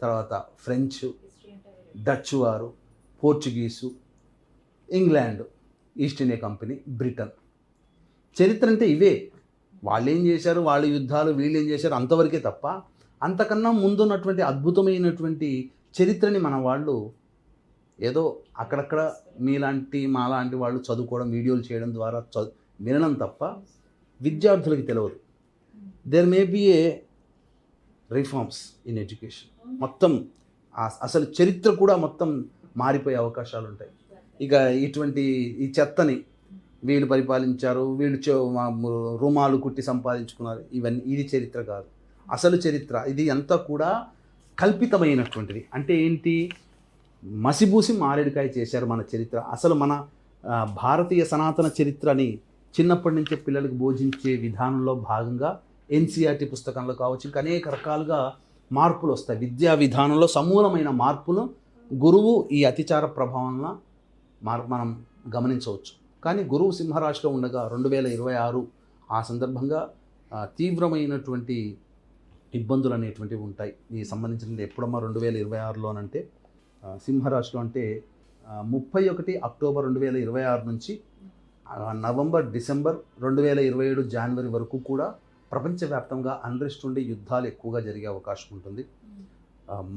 తర్వాత ఫ్రెంచ్, డచ్ వారు, Portuguese, England, east India company, Britain. చరిత్ర అంటే ఇవే. వాళ్ళు ఏం చేశారు, వాళ్ళ యుద్ధాలు, వీళ్ళు ఏం చేశారు, అంతవరకే తప్ప అంతకన్నా ముందున్నటువంటి అద్భుతమైనటువంటి చరిత్రని మన వాళ్ళు ఏదో అక్కడక్కడ మాలాంటి వాళ్ళు చదువుకోవడం, వీడియోలు చేయడం ద్వారా వినడం తప్ప విద్యార్థులకి తెలియదు. There may be a reforms in education. మొత్తం అసలు చరిత్ర కూడా మొత్తం మారిపోయే అవకాశాలు ఉంటాయి. ఇక ఇటువంటి ఈ చెత్తని వీళ్ళు పరిపాలించారు, వీళ్ళు రుమాలు కుట్టి సంపాదించుకున్నారు, ఇది చరిత్ర కాదు. అసలు చరిత్ర ఇది అంతా కూడా కల్పితమైనటువంటిది. అంటే ఏంటి, మసిబూసి మారేడుకాయ చేశారు మన చరిత్ర. అసలు మన భారతీయ సనాతన చరిత్రని చిన్నప్పటి నుంచే పిల్లలకు బోధించే విధానంలో భాగంగా ఎన్సీఆర్టీ పుస్తకంలో కావచ్చు, ఇంకా అనేక రకాలుగా మార్పులు వస్తాయి. విద్యా విధానంలో సమూలమైన మార్పులు గురువు ఈ అతిచార ప్రభావంలో మనం గమనించవచ్చు. కానీ గురువు సింహరాశిలో ఉండగా 2026 ఆ సందర్భంగా తీవ్రమైనటువంటి ఇబ్బందులు అనేటువంటివి ఉంటాయి. ఈ సంబంధించిన ఎప్పుడమ్మా 2026లోనంటే సింహరాశిలో అంటే 31 అక్టోబర్ 2026 నుంచి నవంబర్ డిసెంబర్ 2027 జనవరి వరకు కూడా ప్రపంచవ్యాప్తంగా అన్రెస్ట్ ఉండి యుద్ధాలు ఎక్కువగా జరిగే అవకాశం ఉంటుంది.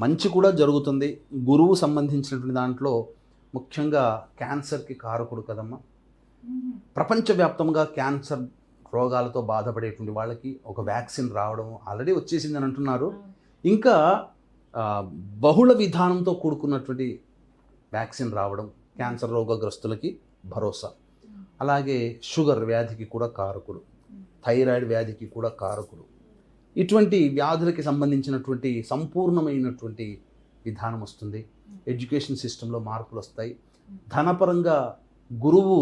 మంచి కూడా జరుగుతుంది. గురువు సంబంధించినటువంటి దాంట్లో ముఖ్యంగా క్యాన్సర్కి కారకుడు కదమ్మా. ప్రపంచవ్యాప్తంగా క్యాన్సర్ రోగాలతో బాధపడేటువంటి వాళ్ళకి ఒక వ్యాక్సిన్ రావడం ఆల్రెడీ వచ్చేసిందని అంటున్నారు. ఇంకా బహుళ విధానంతో కూడుకున్నటువంటి వ్యాక్సిన్ రావడం క్యాన్సర్ రోగగ్రస్తులకి భరోసా. అలాగే షుగర్ వ్యాధికి కూడా కారకుడు, థైరాయిడ్ వ్యాధికి కూడా కారకుడు. ఇటువంటి వ్యాధులకి సంబంధించినటువంటి సంపూర్ణమైనటువంటి విధానం వస్తుంది. ఎడ్యుకేషన్ సిస్టంలో మార్పులు వస్తాయి. ధనపరంగా గురువు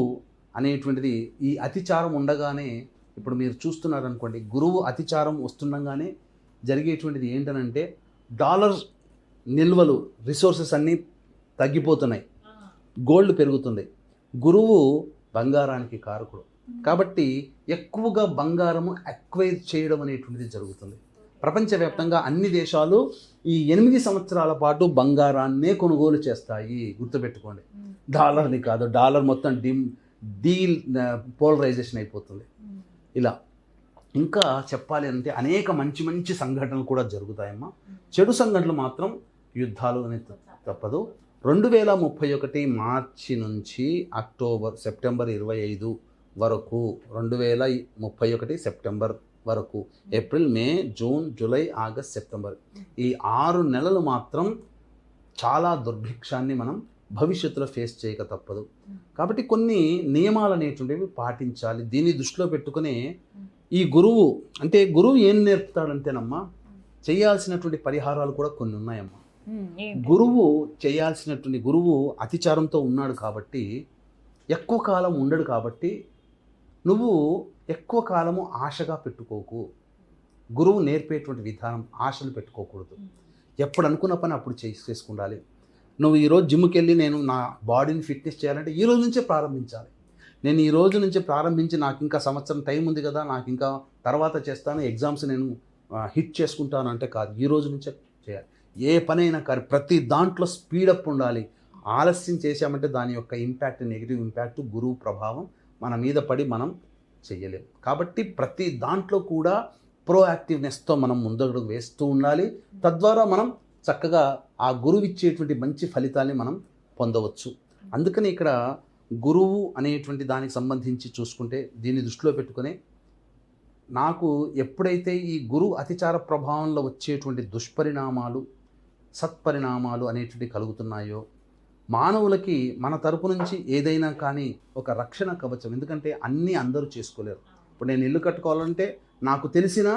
అనేటువంటిది ఈ అతిచారం ఉండగానే, ఇప్పుడు మీరు చూస్తున్నారనుకోండి, గురువు అతిచారం వస్తుండగానే జరిగేటువంటిది ఏంటనంటే డాలర్ నిల్వలు, రిసోర్సెస్ అన్నీ తగ్గిపోతున్నాయి, గోల్డ్ పెరుగుతుంది. గురువు బంగారానికి కారకుడు కాబట్టి ఎక్కువగా బంగారము అక్వైర్ చేయడం అనేటువంటిది జరుగుతుంది. ప్రపంచవ్యాప్తంగా అన్ని దేశాలు ఈ 8 సంవత్సరాల పాటు బంగారాన్నే కొనుగోలు చేస్తాయి. గుర్తుపెట్టుకోండి, డాలర్ని కాదు. డాలర్ మొత్తం పోలరైజేషన్ అయిపోతుంది. ఇలా ఇంకా చెప్పాలి అంటే అనేక మంచి మంచి సంఘటనలు కూడా జరుగుతాయమ్మా. చెడు సంఘటనలు మాత్రం యుద్ధాలు అనేది తప్పదు. 2031 మార్చి నుంచి సెప్టెంబర్ 25 వరకు, 2031 సెప్టెంబర్ వరకు, ఏప్రిల్, మే, జూన్, జూలై, ఆగస్ట్, సెప్టెంబర్, ఈ 6 నెలలు మాత్రం చాలా దుర్భిక్షాన్ని మనం భవిష్యత్తులో ఫేస్ చేయక తప్పదు. కాబట్టి కొన్ని నియమాలు అనేటువంటివి పాటించాలి. దీన్ని దృష్టిలో పెట్టుకునే ఈ గురువు ఏం నేర్పుతాడంటేనమ్మా, చేయాల్సినటువంటి పరిహారాలు కూడా కొన్ని ఉన్నాయమ్మా. గురువు అతిచారంతో ఉన్నాడు కాబట్టి, ఎక్కువ కాలం ఉండడు కాబట్టి నువ్వు ఎక్కువ కాలము ఆశగా పెట్టుకోకు. గురువు నేర్పేటువంటి విధానం ఆశలు పెట్టుకోకూడదు. ఎప్పుడు అనుకున్న పని అప్పుడు చేసుకుండాలి. నువ్వు ఈరోజు జిమ్కి వెళ్ళి నేను నా బాడీని ఫిట్నెస్ చేయాలంటే ఈ రోజు నుంచే ప్రారంభించాలి. నేను ఈ రోజు నుంచే ప్రారంభించి నాకు ఇంకా సంవత్సరం టైం ఉంది కదా, నాకు ఇంకా తర్వాత చేస్తాను, ఎగ్జామ్స్ నేను హిట్ చేసుకుంటాను అంటే కాదు. ఈ రోజు నుంచే చేయాలి. ఏ పనైనా కానీ ప్రతి దాంట్లో స్పీడప్ ఉండాలి. ఆలస్యం చేసామంటే దాని యొక్క ఇంపాక్ట్, నెగిటివ్ ఇంపాక్ట్, గురువు ప్రభావం మన మీద పడి మనం చేయలేము. కాబట్టి ప్రతి దాంట్లో కూడా ప్రోయాక్టివ్నెస్తో మనం ముందడుగు వేస్తూ ఉండాలి. తద్వారా మనం చక్కగా ఆ గురువు ఇచ్చేటువంటి మంచి ఫలితాన్ని మనం పొందవచ్చు. అందుకని ఇక్కడ గురువు అనేటువంటి దానికి సంబంధించి చూసుకుంటే దీన్ని దృష్టిలో పెట్టుకునే నాకు ఎప్పుడైతే ఈ గురువు అతిచార ప్రభావంలో వచ్చేటువంటి దుష్పరిణామాలు, సత్పరిణామాలు అనేటువంటి కలుగుతున్నాయో, మానవులకి మన తరపు నుంచి ఏదైనా కానీ ఒక రక్షణ కవచం. ఎందుకంటే అన్నీ అందరూ చేసుకోలేరు. ఇప్పుడు నేను ఇల్లు కట్టుకోవాలంటే నాకు తెలిసినా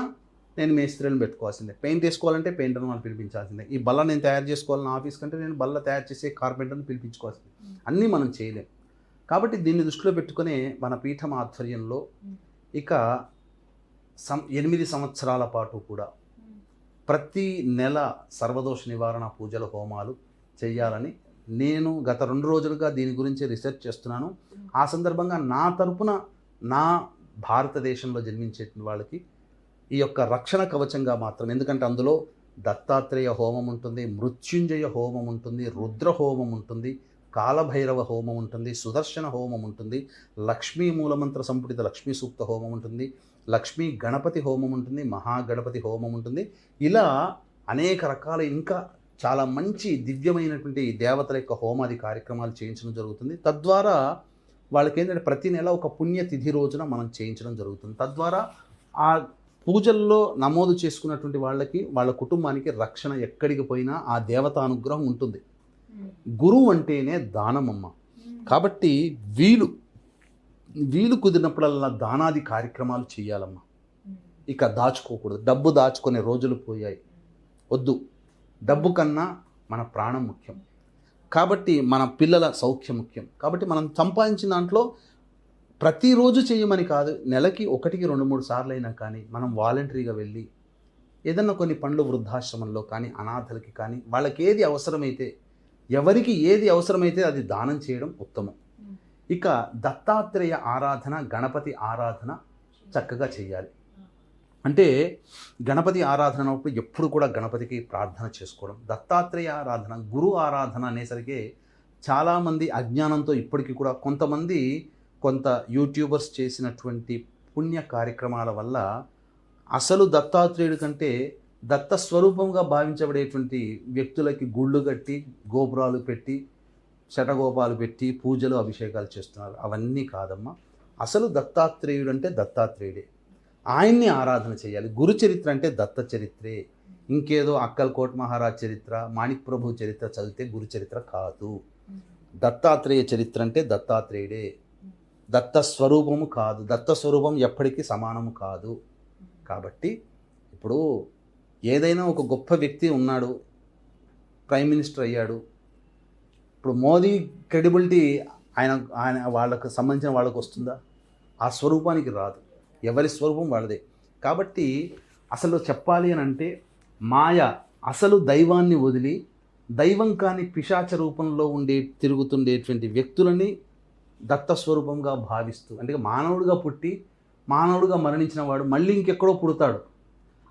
నేను మేస్త్రీలను పెట్టుకోవాల్సిందే, పెయింట్ వేసుకోవాలంటే పెయింటర్ని వాళ్ళు పిలిపించాల్సిందే, ఈ బల్ల నేను తయారు చేసుకోవాలని ఆఫీస్ కంటే నేను బల్ల తయారు చేసే కార్పెంటర్ని పిలిపించుకోవాల్సిందే. అన్నీ మనం చేయలేం. కాబట్టి దీన్ని దృష్టిలో పెట్టుకునే మన పీఠం ఆధ్వర్యంలో ఇక 8 సంవత్సరాల పాటు కూడా ప్రతి నెల సర్వదోష నివారణ పూజల హోమాలు చేయాలని నేను గత 2 రోజులుగా దీని గురించి రీసెర్చ్ చేస్తున్నాను. ఆ సందర్భంగా నా తరపున నా భారతదేశంలో జన్మించే వాళ్ళకి ఈ యొక్క రక్షణ కవచంగా మాత్రం, ఎందుకంటే అందులో దత్తాత్రేయ హోమం ఉంటుంది, మృత్యుంజయ హోమం ఉంటుంది, రుద్ర హోమం ఉంటుంది, కాలభైరవ హోమం ఉంటుంది, సుదర్శన హోమం ఉంటుంది, లక్ష్మీ మూలమంత్ర సంపుటిత లక్ష్మీ సూక్త హోమం ఉంటుంది, లక్ష్మీ గణపతి హోమం ఉంటుంది, మహాగణపతి హోమం ఉంటుంది. ఇలా అనేక రకాల ఇంకా చాలా మంచి దివ్యమైనటువంటి దేవతల యొక్క హోమాది కార్యక్రమాలు చేయించడం జరుగుతుంది. తద్వారా వాళ్ళకి ఏంటంటే ప్రతి నెల ఒక పుణ్యతిథి రోజున మనం చేయించడం జరుగుతుంది. తద్వారా ఆ పూజల్లో నమోదు చేసుకున్నటువంటి వాళ్ళకి, వాళ్ళ కుటుంబానికి రక్షణ ఎక్కడికి పోయినా ఆ దేవత అనుగ్రహం ఉంటుంది. గురువు అంటేనే దానమమ్మ. కాబట్టి వీలు కుదిరినప్పుడల్లా దానాది కార్యక్రమాలు చేయాలమ్మా. ఇక దాచుకోకూడదు. డబ్బు దాచుకునే రోజులు పోయాయి, వద్దు. డబ్బు కన్నా మన ప్రాణం ముఖ్యం. కాబట్టి మన పిల్లల సౌఖ్యం ముఖ్యం. కాబట్టి మనం సంపాదించిన దాంట్లో ప్రతిరోజు చేయమని కాదు, నెలకి 1-2-3 సార్లు అయినా కానీ మనం వాలంటరీగా వెళ్ళి ఏదన్నా కొన్ని పనులు వృద్ధాశ్రమంలో కానీ, అనాథలకి కానీ, వాళ్ళకి ఏది అవసరమైతే, ఎవరికి ఏది అవసరమైతే అది దానం చేయడం ఉత్తమం. ఇక దత్తాత్రేయ ఆరాధన, గణపతి ఆరాధన చక్కగా చేయాలి. అంటే గణపతి ఆరాధన అన్నప్పుడు ఎప్పుడు కూడా గణపతికి ప్రార్థన చేసుకోవడం. దత్తాత్రేయ ఆరాధన, గురు ఆరాధన అనేసరికి చాలామంది అజ్ఞానంతో ఇప్పటికీ కూడా కొంత యూట్యూబర్స్ చేసినటువంటి పుణ్య కార్యక్రమాల వల్ల అసలు దత్తాత్రేయుడి కంటే దత్త స్వరూపంగా భావించబడేటువంటి వ్యక్తులకి గుళ్ళు కట్టి, గోపురాలు పెట్టి, శటగోపాలు పెట్టి పూజలు అభిషేకాలు చేస్తున్నారు. అవన్నీ కాదమ్మా. అసలు దత్తాత్రేయుడు అంటే దత్తాత్రేయుడే. ఆయన్ని ఆరాధన చేయాలి. గురు చరిత్ర అంటే దత్త చరిత్రే. ఇంకేదో అక్కల్కోట్ మహారాజ్ చరిత్ర, మాణిక్ ప్రభు చరిత్ర చదివితే గురు చరిత్ర కాదు. దత్తాత్రేయ చరిత్ర అంటే దత్తాత్రేయుడే. దత్త స్వరూపము కాదు. దత్త స్వరూపం ఎప్పటికీ సమానము కాదు. కాబట్టి ఇప్పుడు ఏదైనా ఒక గొప్ప వ్యక్తి ఉన్నాడు, ప్రైమ్ మినిస్టర్ అయ్యాడు. ఇప్పుడు మోదీ క్రెడిబిలిటీ ఆయన వాళ్ళకు సంబంధించిన వాళ్ళకు వస్తుందా? ఆ స్వరూపానికి రాదు. ఎవరి స్వరూపం వాళ్ళదే. కాబట్టి అసలు చెప్పాలి అని అంటే మాయ అసలు దైవాన్ని వదిలి దైవం కాని పిశాచ రూపంలో తిరుగుతుండేటువంటి వ్యక్తులని దత్త స్వరూపంగా భావిస్తూ, అంటే మానవుడిగా పుట్టి మానవుడిగా మరణించిన వాడు మళ్ళీ ఇంకెక్కడో పుడతాడు.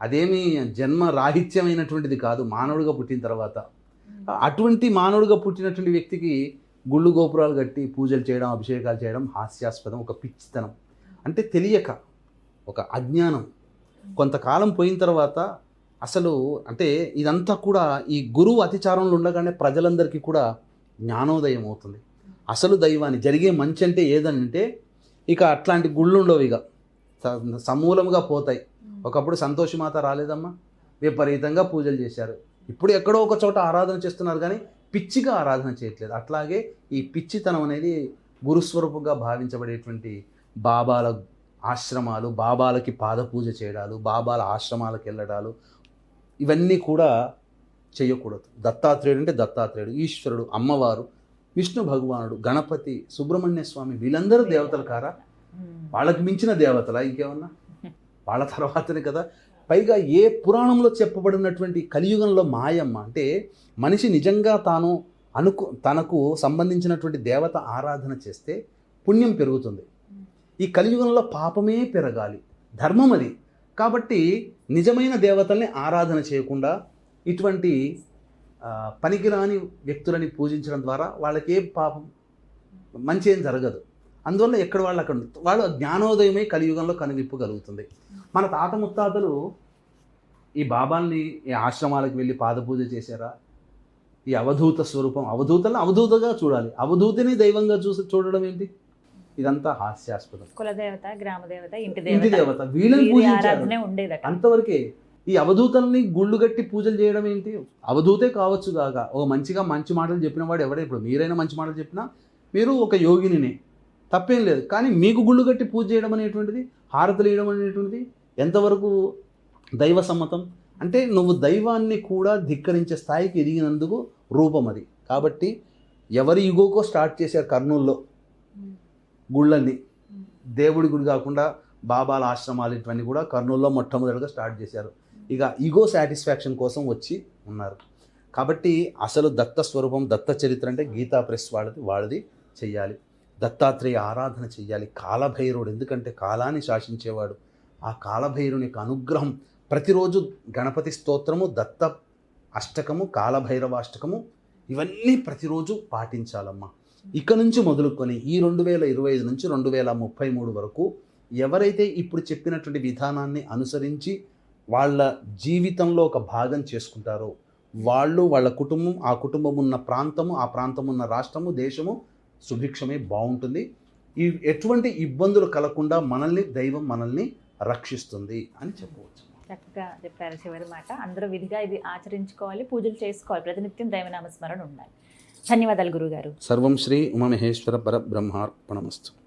అదేమీ జన్మ రాహిత్యమైనటువంటిది కాదు మానవుడిగా పుట్టిన తర్వాత. అటువంటి మానవుడిగా పుట్టినటువంటి వ్యక్తికి గుళ్ళు గోపురాలు కట్టి పూజలు చేయడం, అభిషేకాలు చేయడం హాస్యాస్పదం, ఒక పిచ్చితనం. అంటే తెలియక, ఒక అజ్ఞానం. కొంతకాలం పోయిన తర్వాత అసలు అంటే ఇదంతా కూడా ఈ గురువు అతిచారంలో ఉండగానే ప్రజలందరికీ కూడా జ్ఞానోదయం అవుతుంది. అసలు దైవాన్ని జరిగే మంచి అంటే ఏదనంటే ఇక అట్లాంటి గుళ్ళు ఉండవు, ఇక సమూలంగా పోతాయి. ఒకప్పుడు సంతోషమాత రాలేదమ్మా, విపరీతంగా పూజలు చేశారు. ఇప్పుడు ఎక్కడో ఒక చోట ఆరాధన చేస్తున్నారు కానీ పిచ్చిగా ఆరాధన చేయట్లేదు. అట్లాగే ఈ పిచ్చితనం అనేది గురుస్వరూపంగా భావించబడేటువంటి బాబాల ఆశ్రమాలు, బాబాలకి పాదపూజ చేయడాలు, బాబాల ఆశ్రమాలకు వెళ్ళడాలు, ఇవన్నీ కూడా చేయకూడదు. దత్తాత్రేయుడు అంటే దత్తాత్రేయుడు, ఈశ్వరుడు, అమ్మవారు, విష్ణు భగవానుడు, గణపతి, సుబ్రహ్మణ్య స్వామి, వీళ్ళందరూ దేవతలు కారా? వాళ్ళకి మించిన దేవతలా ఇంకేమన్నా? వాళ్ళ తర్వాతనే కదా. పైగా ఏ పురాణంలో చెప్పబడినటువంటి కలియుగంలో మాయమ్మ అంటే మనిషి నిజంగా తనకు సంబంధించినటువంటి దేవత ఆరాధన చేస్తే పుణ్యం పెరుగుతుంది. ఈ కలియుగంలో పాపమే పెరగాలి, ధర్మం అది. కాబట్టి నిజమైన దేవతల్ని ఆరాధన చేయకుండా ఇటువంటి పనికిరాని వ్యక్తులని పూజించడం ద్వారా వాళ్ళకి ఏ పాపం మంచి ఏం జరగదు. అందువల్ల ఎక్కడ వాళ్ళు అక్కడ వాళ్ళు జ్ఞానోదయమే కలియుగంలో కనువిప్పు కలుగుతుంది. మన తాత ముత్తాతలు ఈ బాబాల్ని ఈ ఆశ్రమాలకు వెళ్ళి పాదపూజ చేశారా? ఈ అవధూత స్వరూపం, అవధూతలను అవధూతగా చూడాలి, అవధూతిని దైవంగా చూడడం ఏంటి? ఇదంతా హాస్యాస్పదం. కులదేవత, గ్రామదేవత, ఇంటి దేవత వీళ్ళని పూజించారు అంతవరకే. ఈ అవధూతల్ని గుళ్ళు గట్టి పూజలు చేయడం ఏంటి? అవధూతే కావచ్చు కాక మంచి మాటలు చెప్పిన వాడు ఎవడే. ఇప్పుడు మీరైనా మంచి మాటలు చెప్పినా మీరు ఒక యోగినినే, తప్పేం లేదు. కానీ మీకు గుళ్ళు గట్టి పూజ చేయడం అనేటువంటిది, హారతులు వేయడం అనేటువంటిది ఎంతవరకు దైవ సమ్మతం? అంటే నువ్వు దైవాన్ని కూడా ధిక్కరించే స్థాయికి ఎదిగినందుకు రూపం అది. కాబట్టి ఎవరి యుగోకో స్టార్ట్ చేశారు కర్నూల్లో గుళ్ళని. దేవుడి గుడి కాకుండా బాబాల ఆశ్రమాలు ఇవన్నీ కూడా కర్నూల్లో మొట్టమొదటిగా స్టార్ట్ చేశారు. ఇక ఈగో సాటిస్ఫాక్షన్ కోసం వచ్చి ఉన్నారు. కాబట్టి అసలు దత్త స్వరూపం, దత్త చరిత్ర అంటే గీతా ప్రెస్ వాళ్ళది చెయ్యాలి. దత్తాత్రేయ ఆరాధన చెయ్యాలి. కాలభైరవుడు, ఎందుకంటే కాలాన్ని శాసించేవాడు. ఆ కాలభైరుని యొక్క అనుగ్రహం ప్రతిరోజు గణపతి స్తోత్రము, దత్త అష్టకము, కాలభైరవాష్టకము ఇవన్నీ ప్రతిరోజు పాటించాలమ్మా. ఇక నుంచి మొదలుకొని ఈ 2025 నుంచి 2033 వరకు ఎవరైతే ఇప్పుడు చెప్పినటువంటి విధానాన్ని అనుసరించి వాళ్ళ జీవితంలో ఒక భాగం చేసుకుంటారో వాళ్ళు, వాళ్ళ కుటుంబం, ఆ కుటుంబం ఉన్న ప్రాంతము, ఆ ప్రాంతం ఉన్న రాష్ట్రము, దేశము సుభిక్షమే బాగుంటుంది. ఎటువంటి ఇబ్బందులు కలగకుండా దైవం మనల్ని రక్షిస్తుంది అని చెప్పవచ్చు. చక్కగా చెప్పారు చివరి మాట. అందరూ విధిగా ఇది ఆచరించుకోవాలి, పూజలు చేసుకోవాలి, ప్రతినిత్యం దైవనామస్మరణ ఉండాలి. ధన్యవాదాలు గురుగారు. సర్వం శ్రీ ఉమామహేశ్వర పరబ్రహ్మార్పణమస్తు.